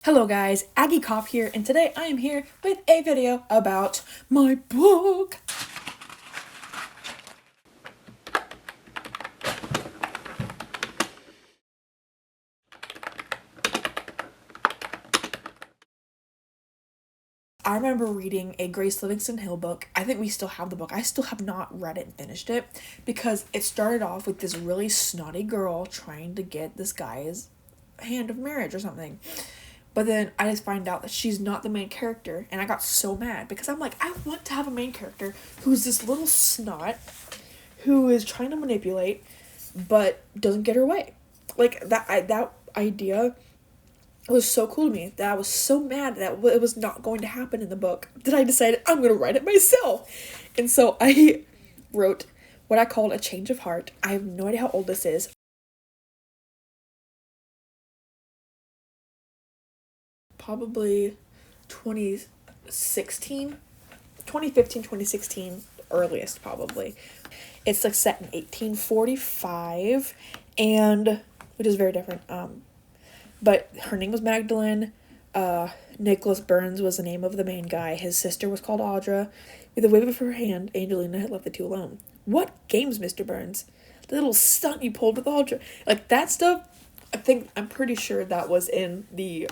Hello guys, Aggie Cop here, and today I am here with a video about my book. I remember reading a Grace Livingston Hill book. I think we still have the book. I still have not read it and finished it because it started off with this really snotty girl trying to get this guy's hand of marriage or something. But then I just find out that she's not the main character, and I got so mad because I'm like, I want to have a main character who's this little snot who is trying to manipulate but doesn't get her way. Like that idea was so cool to me that I was so mad that it was not going to happen in the book that I decided I'm going to write it myself. And so I wrote what I called a change of heart. I have no idea how old this is. Probably 2015, 2016, earliest probably. It's like set in 1845, and which is very different. But her name was Magdalene. Nicholas Burns was the name of the main guy. His sister was called Audra. With a wave of her hand, Angelina had left the two alone. What games, Mr. Burns? The little stunt you pulled with Audra. Like that stuff, I'm pretty sure that was in the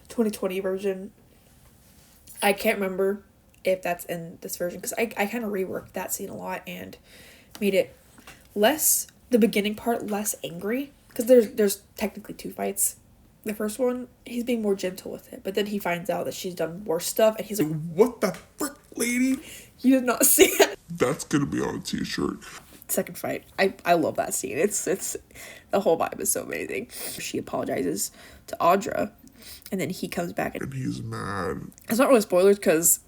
2020 version. I can't remember if that's in this version because I kind of reworked that scene a lot and made it the beginning part less angry, because there's technically two fights. The first one, he's being more gentle with it, but then he finds out that she's done worse stuff and he's like, "What the frick, lady?" You did not see it. That's gonna be on a t-shirt. Second fight, I love that scene. It's the whole vibe is so amazing. She apologizes to Audra, and then he comes back and he's mad. It's not really spoilers because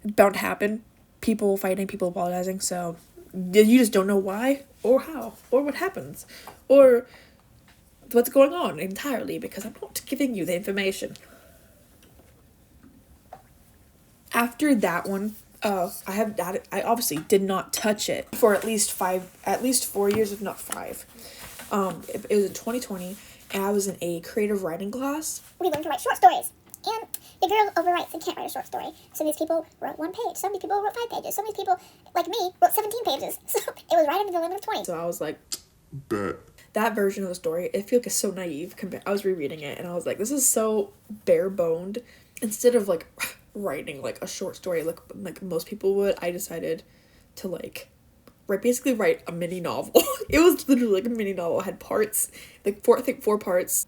it's bound to happen. People fighting, people apologizing. So you just don't know why or how or what happens or what's going on entirely because I'm not giving you the information. After that one, I obviously did not touch it for at least 4 years, if not 5. It was in 2020. And I was in a creative writing class. We learned to write short stories. And the girl overwrites and can't write a short story. Some of these people wrote 1 page. Some of these people wrote 5 pages. Some of these people, like me, wrote 17 pages. So it was right under the limit of 20. So I was like, bet. That version of the story, I feel like it's so naive. I was rereading it and I was like, this is so bare-boned. Instead of like writing like a short story like most people would, I decided to basically write a mini novel. It was literally like a mini novel. It had parts, like 4 parts.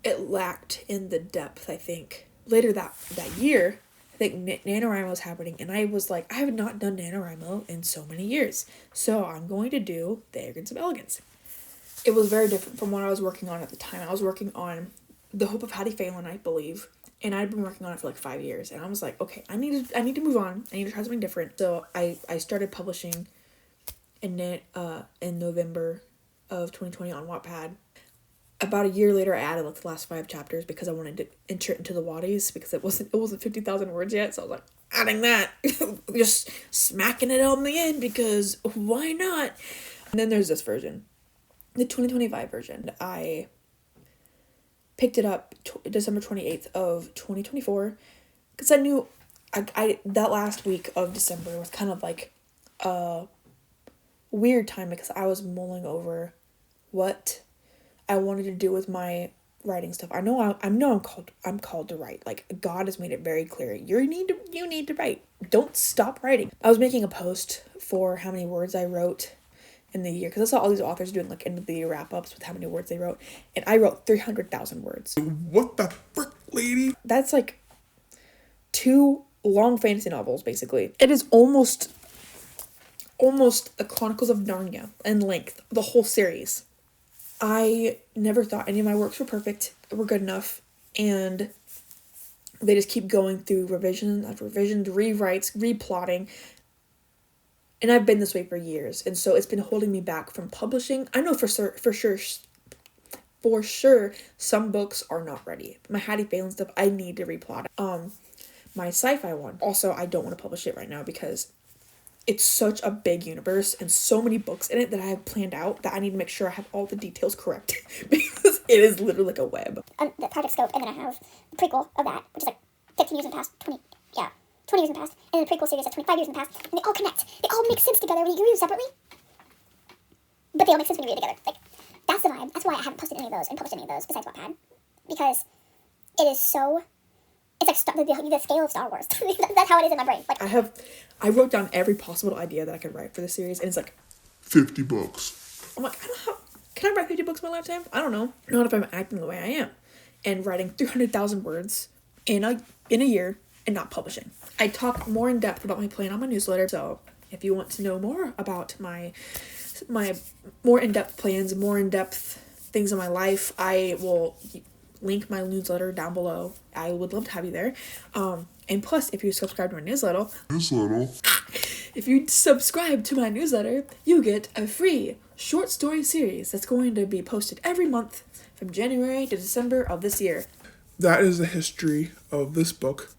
It lacked in the depth, I think. Later that year, I think NaNoWriMo was happening, and I was like, I have not done NaNoWriMo in so many years, so I'm going to do the Arrogance of Elegance. It was very different from what I was working on at the time. I was working on The Hope of Hattie Phelan, I believe, and I'd been working on it for like 5 years, and I was like, okay, I need to move on. I need to try something different. So I started publishing in November of 2020 on Wattpad. About a year later, I added like the last 5 chapters because I wanted to enter it into the Watties because it wasn't 50,000 words yet. So I was like, adding that, just smacking it on the end because why not? And then there's this version, the 2025 version. I picked it up December 28th of 2024 because I knew I that last week of December was kind of like a weird time because I was mulling over what I wanted to do with my writing stuff. I know I'm called to write. Like God has made it very clear. You need to write. Don't stop writing. I was making a post for how many words I wrote in the year because I saw all these authors doing like end of the year wrap ups with how many words they wrote, and I wrote 300,000 words. What the frick, lady? That's like 2 long fantasy novels basically. It is almost a Chronicles of Narnia in length, the whole series. I never thought any of my works were perfect, were good enough, and they just keep going through revision after revision, rewrites, replotting, and I've been this way for years, and so it's been holding me back from publishing. I know for sure some books are not ready. My Hattie Phelan stuff, I need to replot. My sci-fi one, also I don't want to publish it right now because it's such a big universe and so many books in it that I have planned out that I need to make sure I have all the details correct because it is literally like a web. The project scope, and then I have prequel of that, which is like 15 years in the past, 20 years in the past, and then the prequel series that's 25 years in the past, and they all connect. They all make sense together when you read them separately, but they all make sense when you read it together. Like, that's the vibe. That's why I haven't posted any of those and published any of those besides Wattpad, because it is so, it's like the scale of Star Wars. That's how it is in my brain. Like, I wrote down every possible idea that I could write for the series, and it's like 50 books. I'm like, I don't know. Can I write 50 books in my lifetime? I don't know. Not if I'm acting the way I am. And writing 300,000 words in a year and not publishing. I talk more in depth about my plan on my newsletter. So if you want to know more about my more in-depth plans, more in-depth things in my life, I will link my newsletter down below. I would love to have you there. And plus, if you subscribe to my newsletter, if you subscribe to my newsletter, you get a free short story series that's going to be posted every month from January to December of this year. That is the history of this book.